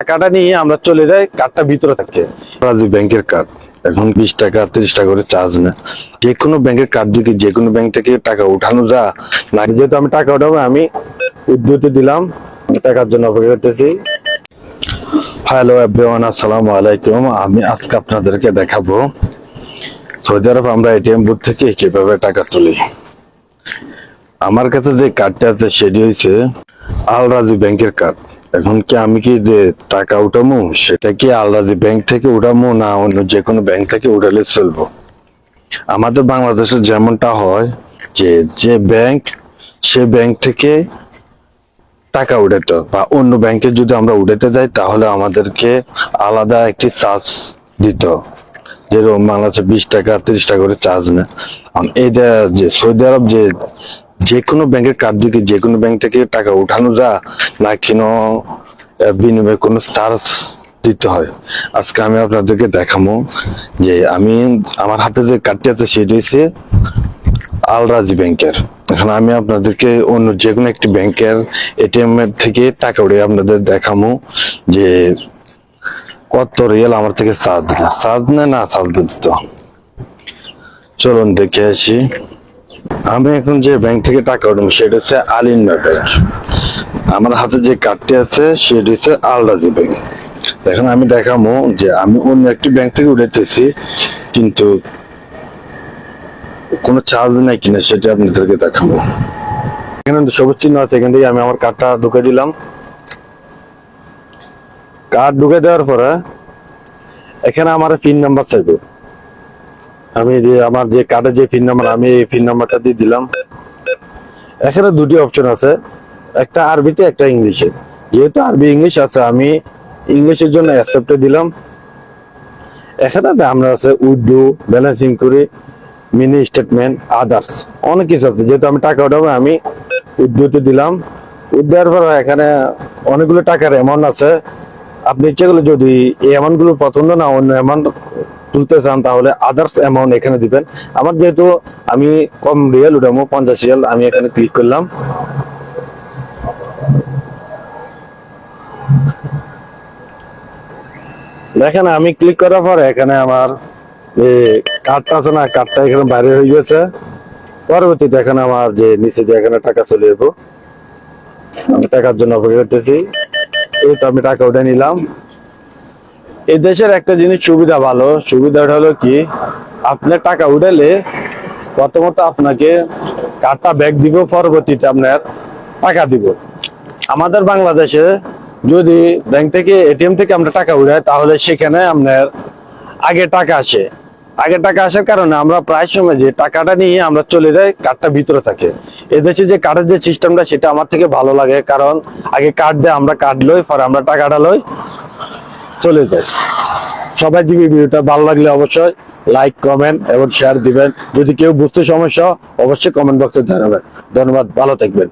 টাকাটা নিয়ে আমরা চলে যাই, কার্ডটা ভিতরে থাকে। রাজীব ব্যাংকের কার্ড এখন 20 টাকা 30 টাকা করে চার্জ না। যে কোনো ব্যাংকের কার্ড দিয়ে যে কোনো ব্যাংক থেকে টাকা উঠানো যা না, যেহেতু আমি টাকা উঠাবো আমি উদ্ধৃতি দিলাম, টাকার জন্য অপেক্ষা করতেছি। হ্যালো এভরিওয়ান, আসসালামু আলাইকুম। আমি আজকে আপনাদেরকে দেখাবো সৌদি আরব আমরা এটিএম বুথ থেকে কিভাবে টাকা তুলি। আমার কাছে যে কার্ডটা আছে সেটি হচ্ছে আল রাজি ব্যাংকের কার্ড। এখন কি আমি কি যে টাকা উঠামো সেটা কি আল রাজি ব্যাংক থেকে উঠামো না অন্য যে কোনো ব্যাংক থেকে উঠালে চলবো? আমাদের বাংলাদেশে যেমনটা হয় যে যে ব্যাংক সে ব্যাংক থেকে টাকা উঠাতে বা অন্য ব্যাংকে যদি আমরা উঠাতে যাই তাহলে আমাদেরকে আলাদা একটি চার্জ দিতে হয়। যেরকম বাংলাদেশে 20 টাকা 30 টাকা করে চার্জ নেয়। এইটা যে সৌদি আরব যে কোনো ব্যাংকের কার্ড দিয়ে যে কোনো ব্যাংক থেকে টাকা উঠানো যা না কেন বিনিময়ে কোনো চার্জ দিতে হয়। আজকে আমি আপনাদেরকে দেখাবো যে আমি আমার হাতে যে কার্ডটি আছে সেটি হচ্ছে আল রাজি ব্যাংকের। এখন আমি আপনাদেরকে অন্য যে কোনো একটি ব্যাংকের এটিএম এর থেকে টাকা উঠে আপনাদের দেখাবো যে কত রিয়াল আমার থেকে চার্জ নেয় না চার্জ দিত। চলুন দেখে আসি। আমি এখন যে ব্যাংক থেকে টাকা উঠবো সেটা হচ্ছে আলিন্না ব্যাংক। আমার হাতে যে কার্ডটি আছে সেটি হচ্ছে আল রাজি ব্যাংক। এখন আমি দেখাবো যে আমি অন্য একটি ব্যাংক থেকে উঠাইতেছি কিন্তু কোনো চার্জ নাই কিনা সেটা আপনাদেরকে দেখাবো। এখানে সবুজ চিহ্ন আছে, এখান থেকে আমি আমার কার্ডটা ঢুকে দিলাম। কার্ড ঢুকে দেওয়ার পরে এখানে আমার পিন নাম্বার চাইবে। আমি যে আমার যে কার্ডের যে পিন নাম্বার আমি এই পিন নাম্বারটা দিয়ে দিলাম। এখানে দুটি অপশন আছে, একটা আরবিতে একটা ইংলিশে। যেহেতু আরবি ইংলিশ আছে আমি ইংলিশের জন্য অ্যাকসেপ্টে দিলাম। এখানে আমরা আছে withdraw, balance enquiry, mini statement, others অনেক কিছু আছে। যেহেতু আমি টাকা উঠাবো আমি উইথড্রতে দিলাম। উইথড্রর পর এখানে অনেকগুলো টাকার অ্যামাউন্ট আছে। আপনি ইচ্ছে করলে যদি এই অ্যামাউন্ট গুলো পছন্দ না অন্য অ্যামাউন্ট তুলতে চান তাহলে আদার্স অ্যামাউন্ট এখানে দিবেন। আমার যেহেতু আমি কম রিয়াল উঠাবো 50 রিয়াল, আমি এখানে ক্লিক করলাম। দেখেন আমি ক্লিক করার পর এখানে আমার কার্ডটা আছে না, কার্ডটা এখানে বাইরে হয়ে গেছে। পরবর্তীতে এখানে আমার যে নিচে যে এখানে টাকা চলে যাবো, আমি টাকার জন্য অপেক্ষা করতেছি। এই তো আমি টাকা উঠে নিলাম। এই দেশের একটা জিনিস সুবিধা ভালো, সুবিধাটা হলো কি আপনার টাকা উঠালে প্রথমত আপনাকে কার্ডটা ব্যাক দিব, পরবর্তীতে আপনার টাকা দিব। আমাদের বাংলাদেশে যদি ব্যাংক থেকে এটিএম থেকে আমরা টাকা উঠাই তাহলে সেখানে আপনার আগে টাকা আসে। আগে টাকা আসার কারণে আমরা প্রায় সময় যে টাকাটা নিয়ে আমরা চলে যাই, কার্ডটা ভিতরে থাকে। এদেশে যে কার্ডের যে সিস্টেমটা সেটা আমার থেকে ভালো লাগে, কারণ আগে কার্ড দিয়ে আমরা কার্ড লই, পরে আমরা টাকাটা লই, চলে যায়। সবাই যদি ভিডিওটা ভালো লাগলে অবশ্যই লাইক কমেন্ট এবং শেয়ার দিবেন। যদি কেউ বুঝতে সমস্যা অবশ্যই কমেন্ট বক্সে জানাবেন। ধন্যবাদ, ভালো থাকবেন।